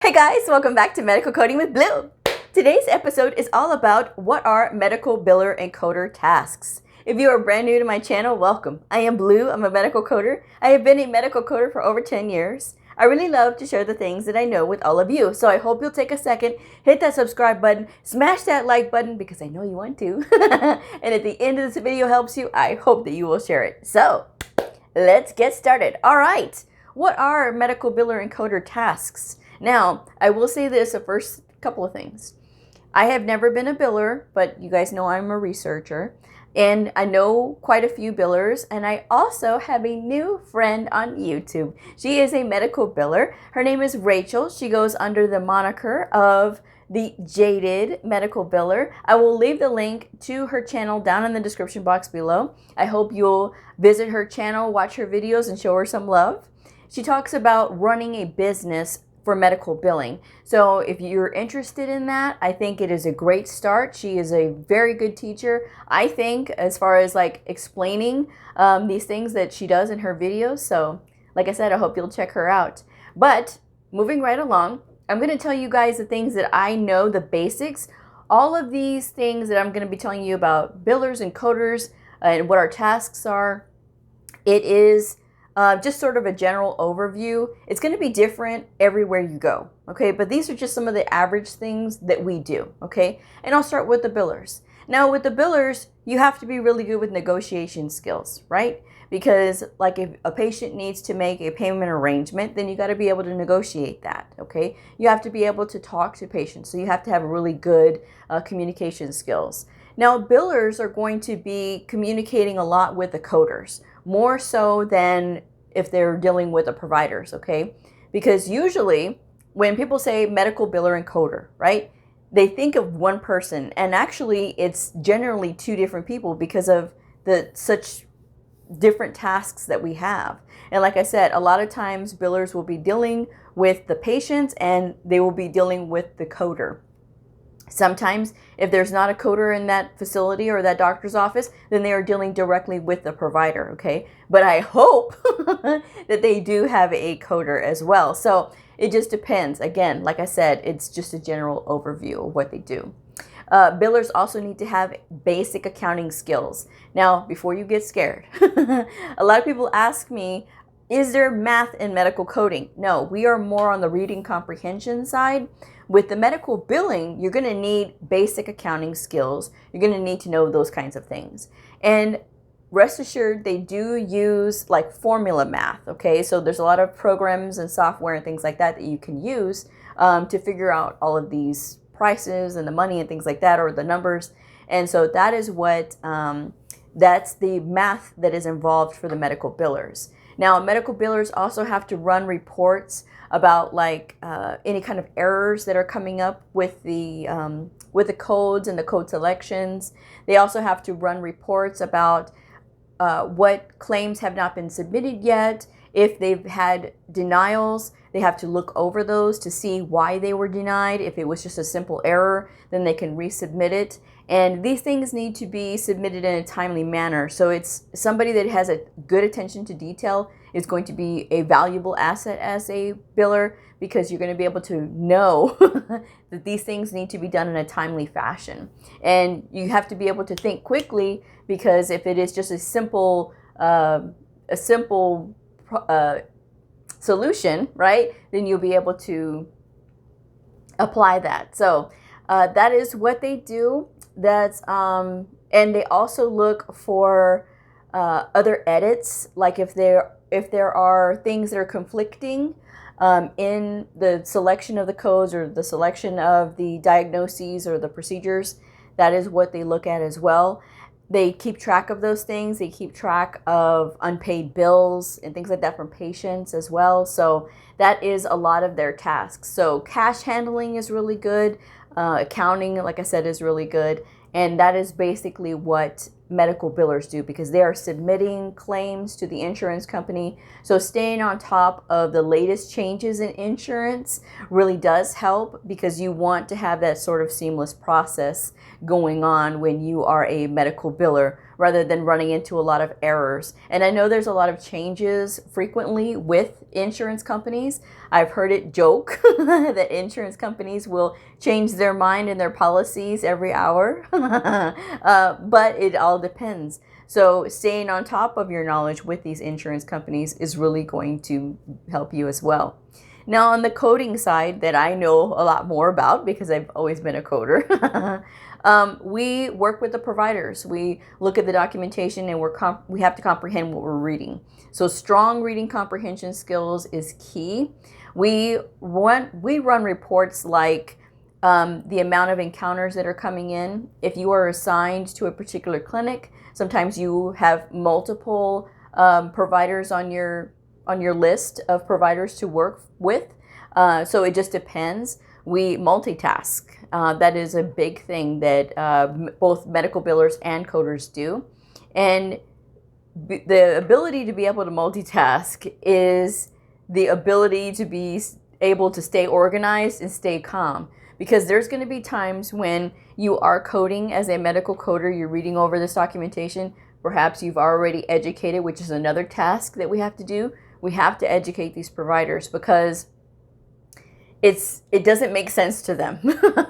Hey guys, welcome back to Medical Coding with Blue. Today's episode is all about what are medical biller and coder tasks. If you are brand new to my channel, welcome. I am Blue, I'm a medical coder. I have been a medical coder for over 10 years. I really love to share the things that I know with all of you. So I hope you'll take a second, hit that subscribe button, smash that like button because I know you want to. And if the end of this video helps you, I hope that you will share it. So let's get started. All right, what are medical biller and coder tasks? Now, I will say this, the first couple of things. I have never been a biller, but you guys know I'm a researcher, and I know quite a few billers, and I also have a new friend on YouTube. She is a medical biller. Her name is Rachel. She goes under the moniker of the Jaded Medical Biller. I will leave the link to her channel down in the description box below. I hope you'll visit her channel, watch her videos, and show her some love. She talks about running a business for medical billing. So if you're interested in that, I think it is a great start. She is a very good teacher, I think, as far as like explaining these things that she does in her videos. So like I said, I hope you'll check her out. But moving right along, I'm going to tell you guys the things that I know, the basics. All of these things that I'm going to be telling you about billers and coders and what our tasks are, it is just sort of a general overview. It's going to be different everywhere you go, okay? But these are just some of the average things that we do, okay? And I'll start with the billers. Now, with the billers, you have to be really good with negotiation skills, right? Because like if a patient needs to make a payment arrangement, then you got to be able to negotiate that, okay? You have to be able to talk to patients, so you have to have really good communication skills. Now, billers are going to be communicating a lot with the coders, more so than if they're dealing with the providers, okay? Because usually when people say medical biller and coder, right, they think of one person, and actually it's generally two different people because of the such different tasks that we have. And like I said, a lot of times billers will be dealing with the patients and they will be dealing with the coder. Sometimes if there's not a coder in that facility or that doctor's office, then they are dealing directly with the provider, okay? But I hope that they do have a coder as well. So it just depends. Again, like I said, it's just a general overview of what they do. Billers also need to have basic accounting skills. Now, before you get scared, a lot of people ask me, is there math in medical coding? No, we are more on the reading comprehension side. With the medical billing, you're going to need basic accounting skills. You're going to need to know those kinds of things. And rest assured, they do use like formula math, okay? So there's a lot of programs and software and things like that that you can use to figure out all of these prices and the money and things like that, or the numbers. And so that is what, that's the math that is involved for the medical billers. Now, medical billers also have to run reports about like any kind of errors that are coming up with the codes and the code selections. They also have to run reports about what claims have not been submitted yet. If they've had denials, they have to look over those to see why they were denied. If it was just a simple error, then they can resubmit it. And these things need to be submitted in a timely manner. So it's somebody that has a good attention to detail is going to be a valuable asset as a biller, because you're going to be able to know that these things need to be done in a timely fashion. And you have to be able to think quickly, because if it is just a simple solution, right, then you'll be able to apply that. So that is what they do. That's and they also look for other edits, like if there are things that are conflicting in the selection of the codes or the selection of the diagnoses or the procedures. That is what they look at as well. They keep track of those things. They keep track of unpaid bills and things like that from patients as well. So that is a lot of their tasks. So cash handling is really good. Accounting, like I said, is really good. And that is basically what medical billers do, because they are submitting claims to the insurance company. So staying on top of the latest changes in insurance really does help, because you want to have that sort of seamless process going on when you are a medical biller rather than running into a lot of errors. And I know there's a lot of changes frequently with insurance companies. I've heard it joke that insurance companies will change their mind and their policies every hour, but it all depends. So staying on top of your knowledge with these insurance companies is really going to help you as well. Now, on the coding side that I know a lot more about because I've always been a coder, we work with the providers. We look at the documentation and we have to comprehend what we're reading. So strong reading comprehension skills is key. We run reports like the amount of encounters that are coming in. If you are assigned to a particular clinic, sometimes you have multiple providers on your list of providers to work with. So it just depends. We multitask. That is a big thing that both medical billers and coders do. And the ability to be able to multitask is the ability to be able to stay organized and stay calm. Because there's going to be times when you are coding as a medical coder, you're reading over this documentation. Perhaps you've already educated, which is another task that we have to do. We have to educate these providers because it doesn't make sense to them,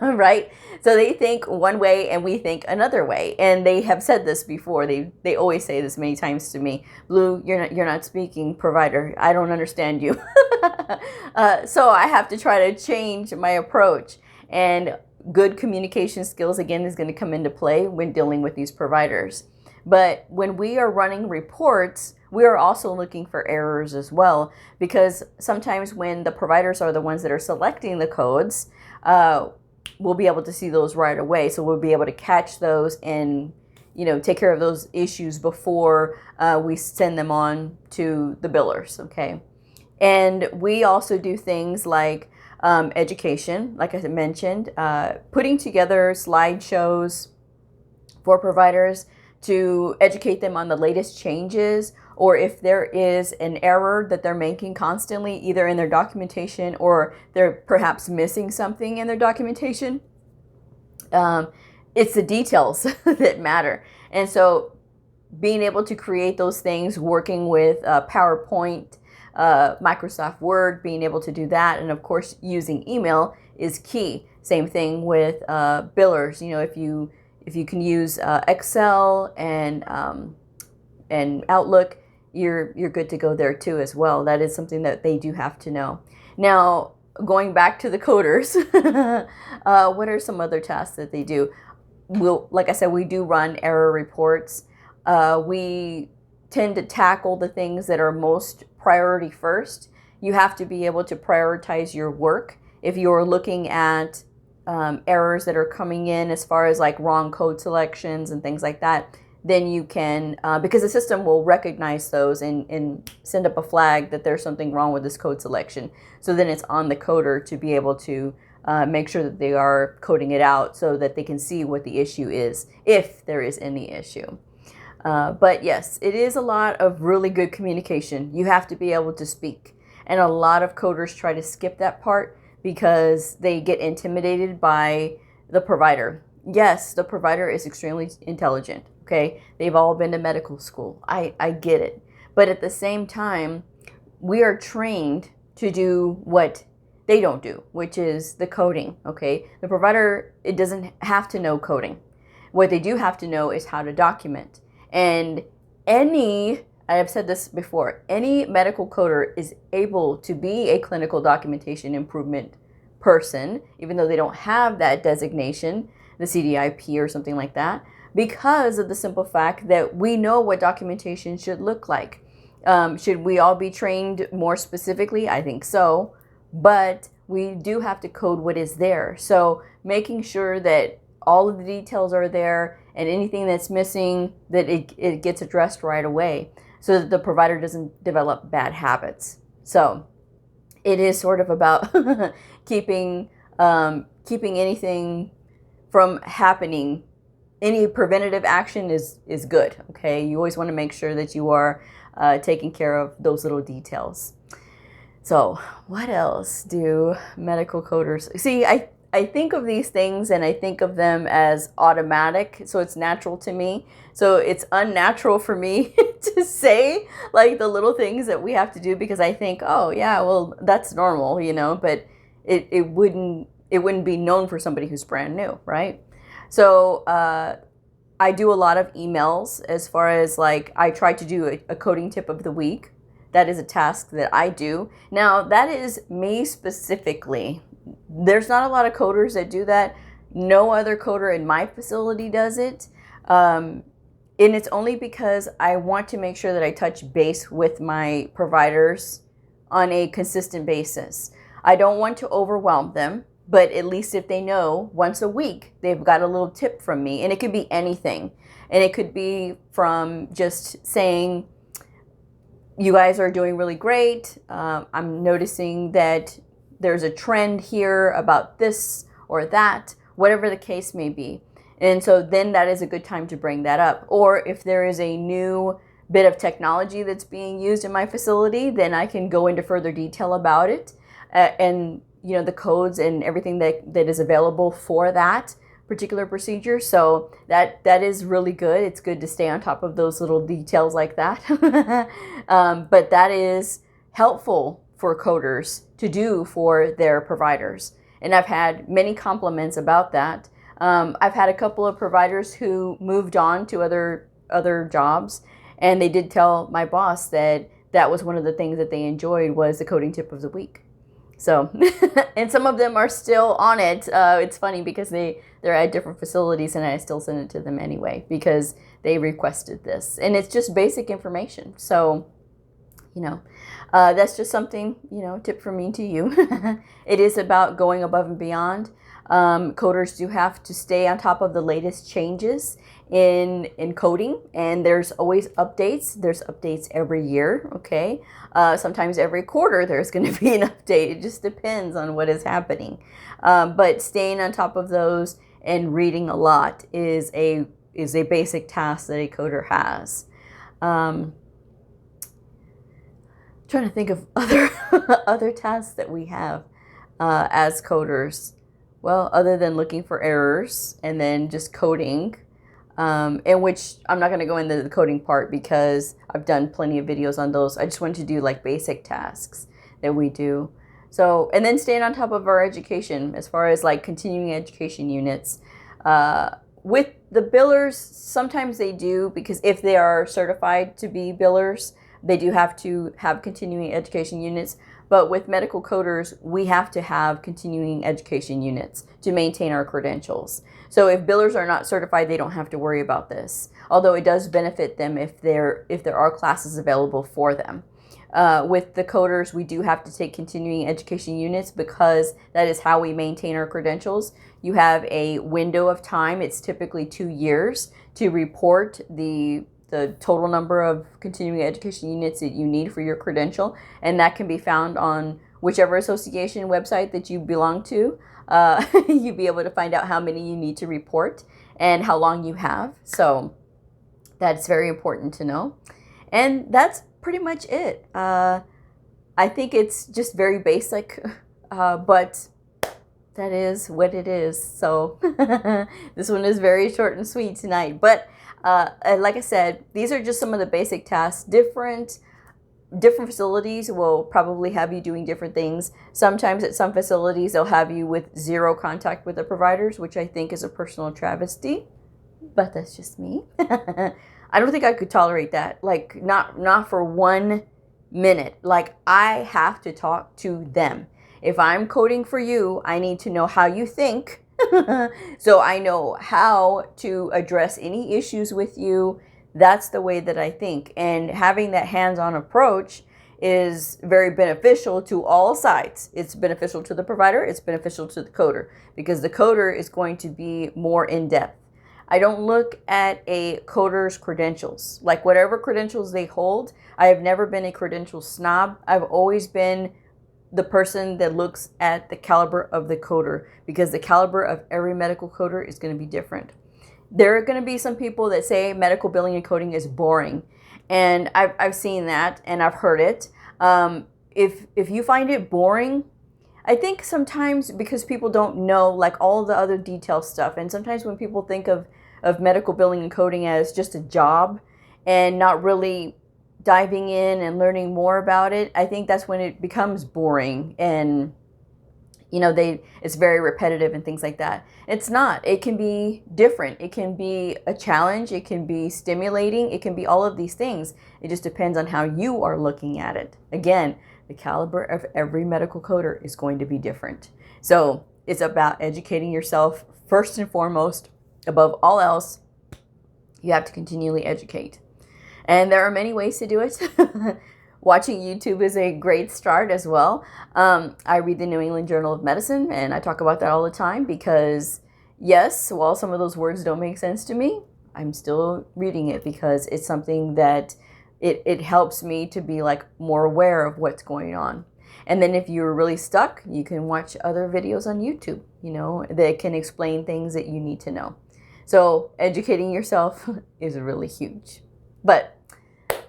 right? So they think one way and we think another way. And they have said this before. They always say this many times to me. Blue, you're not speaking provider. I don't understand you. So I have to try to change my approach. And good communication skills, again, is going to come into play when dealing with these providers. But when we are running reports, we are also looking for errors as well, because sometimes when the providers are the ones that are selecting the codes, we'll be able to see those right away. So we'll be able to catch those and, take care of those issues before we send them on to the billers, okay? And we also do things like education, like I mentioned, putting together slideshows for providers to educate them on the latest changes, or if there is an error that they're making constantly, either in their documentation or they're perhaps missing something in their documentation. It's the details that matter. And so being able to create those things, working with PowerPoint, Microsoft Word, being able to do that, and of course using email is key. Same thing with billers. If you can use Excel and Outlook, you're good to go there too as well. That is something that they do have to know. Now, going back to the coders, what are some other tasks that they do? Like I said, we do run error reports. We tend to tackle the things that are most priority first. You have to be able to prioritize your work. If you're looking at errors that are coming in as far as like wrong code selections and things like that, then you can, because the system will recognize those and send up a flag that there's something wrong with this code selection. So then it's on the coder to be able to make sure that they are coding it out so that they can see what the issue is, if there is any issue. But yes, it is a lot of really good communication. You have to be able to speak. And a lot of coders try to skip that part because they get intimidated by the provider. Yes, the provider is extremely intelligent, okay? They've all been to medical school. I get it. But at the same time, we are trained to do what they don't do, which is the coding, okay? The provider, it doesn't have to know coding. What they do have to know is how to document. And I've said this before, any medical coder is able to be a clinical documentation improvement person, even though they don't have that designation, the CDIP or something like that, because of the simple fact that we know what documentation should look like. Should we all be trained more specifically? I think so, but we do have to code what is there. So making sure that all of the details are there and anything that's missing, that it gets addressed right away so that the provider doesn't develop bad habits. So it is sort of about keeping anything from happening. Any preventative action is good, okay? You always want to make sure that you are taking care of those little details. So what else do medical coders... See, I think of these things and I think of them as automatic, so it's natural to me. So it's unnatural for me to say like the little things that we have to do because I think, oh yeah, well that's normal, you know, but it wouldn't be known for somebody who's brand new, right? So I do a lot of emails as far as like I try to do a coding tip of the week. That is a task that I do. Now that is me specifically. There's not a lot of coders that do that. No other coder in my facility does it. And it's only because I want to make sure that I touch base with my providers on a consistent basis. I don't want to overwhelm them, but at least if they know once a week, they've got a little tip from me. And it could be anything. And it could be from just saying, you guys are doing really great. I'm noticing that there's a trend here about this or that, whatever the case may be. And so then that is a good time to bring that up. Or if there is a new bit of technology that's being used in my facility, then I can go into further detail about it and you know the codes and everything that is available for that particular procedure. So that is really good. It's good to stay on top of those little details like that. But that is helpful for coders to do for their providers. And I've had many compliments about that. I've had a couple of providers who moved on to other jobs, and they did tell my boss that that was one of the things that they enjoyed was the coding tip of the week. So, and some of them are still on it. It's funny because they're at different facilities and I still send it to them anyway because they requested this. And it's just basic information. So, you know, that's just something, you know, tip from me to you. It is about going above and beyond. Coders do have to stay on top of the latest changes in coding, and there's always updates. There's updates every year, okay? Sometimes every quarter there's going to be an update. It just depends on what is happening. But staying on top of those and reading a lot is a basic task that a coder has. Trying to think of other tasks that we have as coders. Well, other than looking for errors and then just coding, in which I'm not going to go into the coding part because I've done plenty of videos on those. I just want to do like basic tasks that we do. So, and then staying on top of our education as far as like continuing education units. With the billers, sometimes they do because if they are certified to be billers, they do have to have continuing education units. But with medical coders, we have to have continuing education units to maintain our credentials. So if billers are not certified, they don't have to worry about this. Although it does benefit them if there are classes available for them. With the coders, we do have to take continuing education units because that is how we maintain our credentials. You have a window of time. It's typically 2 years to report the total number of continuing education units that you need for your credential. And that can be found on whichever association website that you belong to. You'll be able to find out how many you need to report and how long you have. So that's very important to know. And that's pretty much it. I think it's just very basic, but that is what it is. So this one is very short and sweet tonight. But like I said, these are just some of the basic tasks. Different facilities will probably have you doing different things. Sometimes at some facilities, they'll have you with zero contact with the providers, which I think is a personal travesty. But that's just me. I don't think I could tolerate that. Like, not for 1 minute. Like, I have to talk to them. If I'm coding for you, I need to know how you think. So I know how to address any issues with you. That's the way that I think. And having that hands-on approach is very beneficial to all sides. It's beneficial to the provider. It's beneficial to the coder because the coder is going to be more in-depth. I don't look at a coder's credentials. Like whatever credentials they hold, I have never been a credential snob. I've always been the person that looks at the caliber of the coder because the caliber of every medical coder is going to be different. There are going to be some people that say medical billing and coding is boring. And I've seen that and I've heard it. If you find it boring, I think sometimes because people don't know like all the other detail stuff, and sometimes when people think of medical billing and coding as just a job and not really diving in and learning more about it, I think that's when it becomes boring and it's very repetitive and things like that. It's not. It can be different. It can be a challenge. It can be stimulating. It can be all of these things. It just depends on how you are looking at it. Again, the caliber of every medical coder is going to be different. So it's about educating yourself first and foremost. Above all else, you have to continually educate. And there are many ways to do it. Watching YouTube is a great start as well. I read the New England Journal of Medicine, and I talk about that all the time because, yes, while some of those words don't make sense to me, I'm still reading it because it's something that it helps me to be like more aware of what's going on. And then if you're really stuck, you can watch other videos on YouTube, that can explain things that you need to know. So educating yourself is really huge. But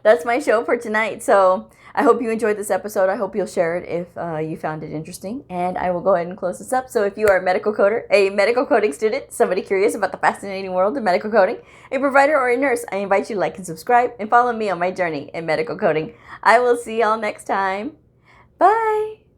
that's my show for tonight. So I hope you enjoyed this episode. I hope you'll share it if you found it interesting. And I will go ahead and close this up. So if you are a medical coder, a medical coding student, somebody curious about the fascinating world of medical coding, a provider or a nurse, I invite you to like and subscribe and follow me on my journey in medical coding. I will see y'all next time. Bye.